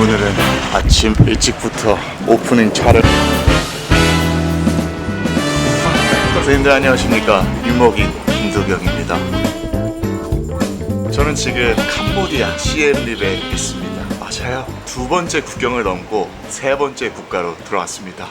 오늘은 아침 일찍부터 오프닝 촬영. 선생님들 안녕하십니까. 유목인 김도경입니다. 저는 지금 캄보디아 시엠립에 있습니다. 맞아요. 두 번째 국경을 넘고 세 번째 국가로 들어왔습니다.